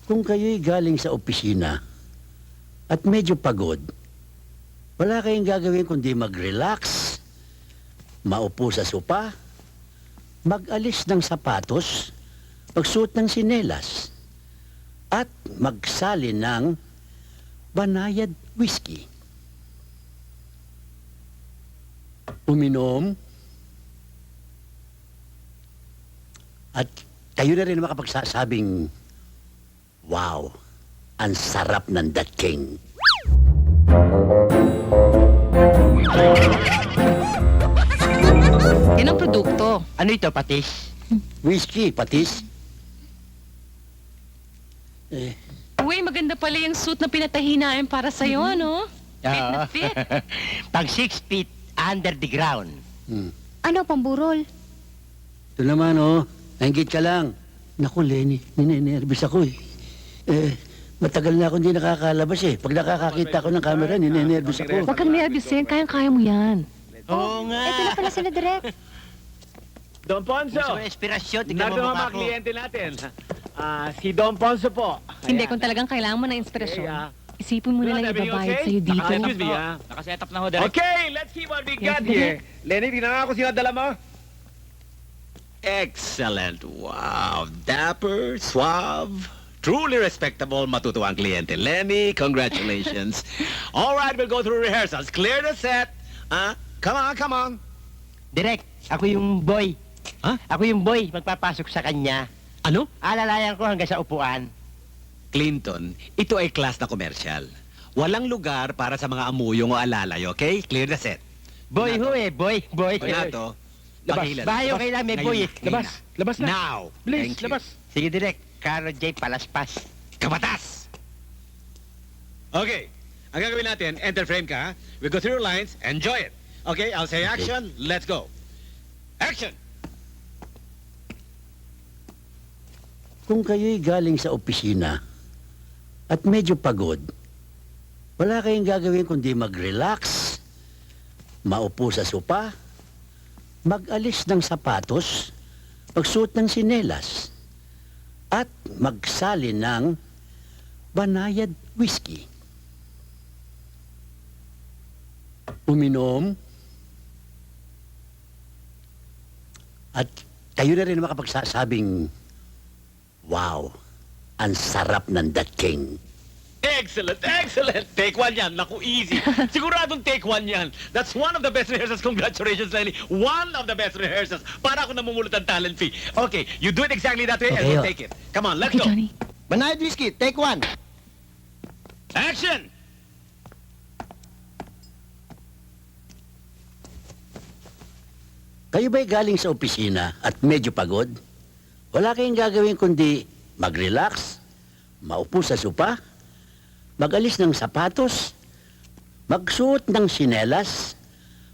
Kung kayo'y galing sa opisina at medyo pagod, wala kayong gagawin kundi mag-relax, maupo sa sopa, mag-alis ng sapatos, magsuot ng sinelas, at magsali ng banayad whiskey. Uminom, at kayo na rin makapagsasabing, wow, ang sarap ng dating. Yan ang produkto. Ano ito, patis? Whiskey, patis. Uy, maganda pala yung suit na pinatahinain para sa'yo, no? Fit na fit. Pag 6 feet under the ground. Ano, pamburol? Ito naman, oh. Nainggit ka lang. Naku, Lenny, ninenervous ako eh. Matagal na akong hindi nakakalabas eh. Pag nakakakita ko ng camera, ninenervous ako. Huwag kang nervyusin, kayang-kaya mo yan. Oo nga. Ito na pala sila, Direk. Don Ponso, Gusto mo inspirasyon? Tignan mo narito ang mukha mga ko. kliyente natin. Si Don Ponso po. Hindi, Ayan. kung talagang kailangan mo ng inspirasyon, Okay, isipin mo na lang Everything ibabayad okay? sa'yo dito. Excuse me, Nakaset up na ho, Direk. Okay, let's see what we Yes, got here. Lenny, tingnan nga kung sino dala mo. Excellent. Wow. Dapper, suave, truly respectable, matutuwa ang kliyente. Lenny, congratulations. All right, we'll go through rehearsals. Clear the set. Come on, come on. Direk, ako yung boy. Ha? Ako yung boy, magpapasok sa kanya. Ano? Alalayan ko hanggang sa upuan. Clinton, ito ay class na commercial. Walang lugar para sa mga amuyong o alalay, okay? Clear the set. Boy ho eh, boy. Renato, Labas. pakilan. Bayo kailan may boy eh. Labas, labas na. Now. Please, Thank you. labas. Sige, Direk. Caro J. Palaspas. Kabatas! Okay. Ang gagawin natin, enter frame ka. We go through your lines. Enjoy it. Okay, I'll say action. Let's go. Action! Kung kayo'y galing sa opisina at medyo pagod, wala kayong gagawin kundi mag-relax, maupo sa sopa, mag-alis ng sapatos, magsuot ng sinelas, at magsali ng banayad whiskey. Uminom, at kayo na rin makapagsasabing, wow, ang sarap ng dating. Excellent, excellent. Take one yan. Naku, easy. Siguradong take one yan. That's one of the best rehearsals. Congratulations, Lenny. One of the best rehearsals. Para ako namumulot ng talent fee. Okay, you do it exactly that way and Okay, we'll oh. take it. Come on, let's Okay, go. Johnny. Banayad whiskey, take one. Action! Kayo ba'y galing sa opisina at medyo pagod? Wala kayong gagawin kundi mag-relax, maupo sa sopa, mag-alis ng sapatos, magsuot ng sinelas,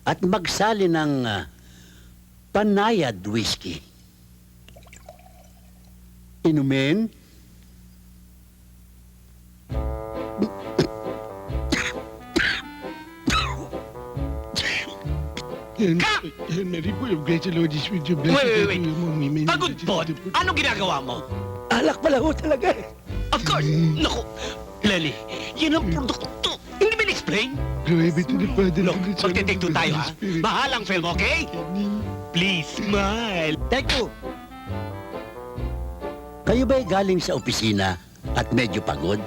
at magsali ng panayad whiskey. Inumin? Mary boy, I'm great Lord is with you. Blessed Wait, are wait, you among women. Pagod po. Anong ginagawa mo? Alak pala ho talaga eh. Of course. Naku, Lenny, yun ang produkto. Hindi ba explain? Glory be to the Father, Look, and the Son, and magte-take two the tayo, Holy ha? Spirit. Mahalang film, okay? Please, smile. Take two. Kayo ba'y galing sa opisina at medyo pagod?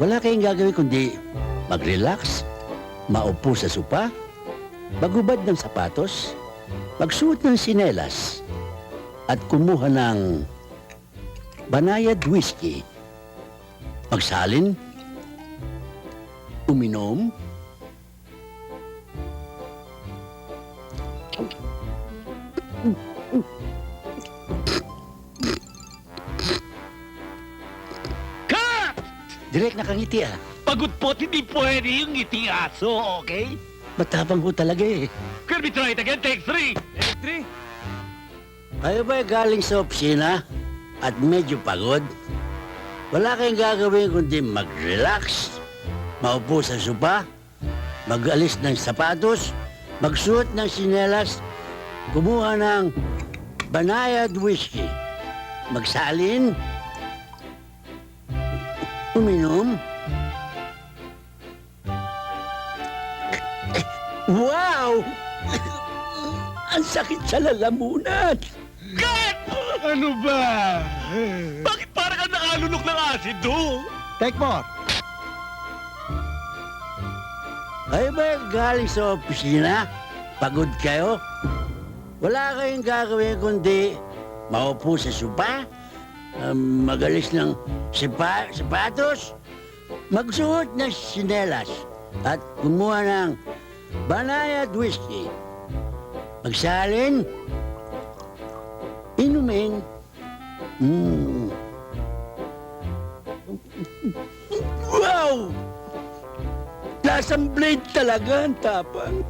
Wala kayong gagawin kundi mag-relax, maupo sa sopa, magubad ng sapatos, magsuot ng sinelas, at kumuha ng banayad whiskey. Magsalin, uminom, Cut! direct nakangiti ah. Pagod po, hindi pwede yung ngiti aso, okay? Matapang ho talaga eh. Can we try it again? Take three. Take three. Kayo ba'y galing sa opisina at medyo pagod? Wala kayong gagawin kundi mag-relax, maupo sa sopa, mag-alis ng sapatos, magsuot ng sinelas, kumuha ng banayad whiskey, magsalin, Uminom? Wow! Ang sakit sa lalamunan. Ano ba? Bakit parang ka nakalunok ng asido? Take 4. Kayo ba galing sa opisina? Pagod kayo? Wala kayong gagawin kundi maupo sa sopa, magalis ng sapatos, magsuot ng sinelas, at kumuha ng banayad whiskey. Magsalin, inumin. Wow! Lasang blade talaga ang tapang.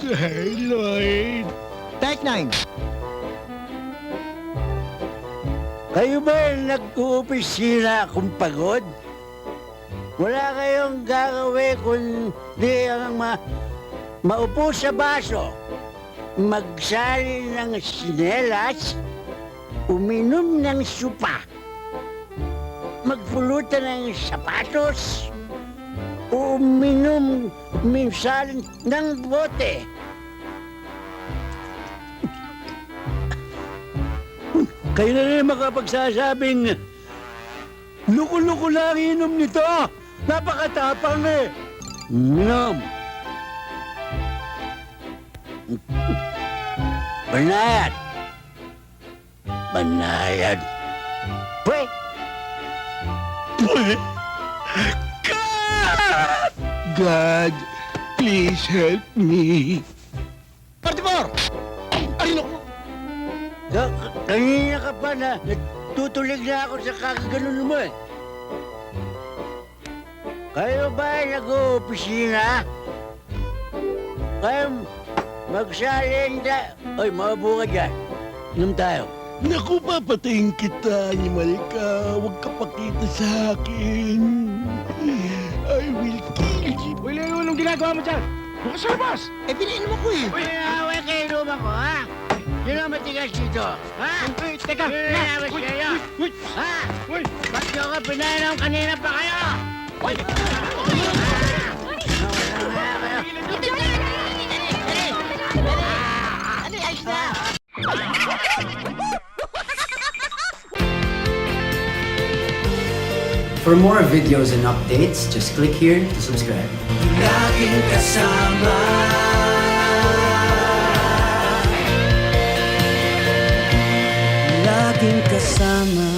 Sir Lloyd. Take 9. Kayo ba nag-uopisina kung pagod? Wala kayong gagawin kundi ang maupo sa baso, magsali ng sinelas, uminom ng supa, magpulutan ng sapatos, uminom minsan ng bote. Kayo na rin makapagsasabing, luko-luko lang inom nito. Napakatapang eh. Inom. Banayad. Banayad. Pwe. Pwe. God, please help me. 44. Arino. Kanina ka pa na natutulig na ako sa kakaganon mo eh. Kayo ba ay nag-uopisina? Kayo magsalin da... Oy, maupo ka dyan. Inom tayo. Naku, papatayin kita, animal ka. Huwag ka pakita sa akin. I will kill you. Uy, Leo, anong ginagawa mo dyan? Bukas sa labas! Eh, pinainom ako eh. Uy, away kayo luma ko, ha? Sino ang matigas dito? Ha? Uy, teka! Pinayabas kayo? Uy! Ha? Uy! Ba't nyo ka pinainom kanina pa kayo? Uy! For more videos and updates, just click here to subscribe. Laging kasama. Laging kasama.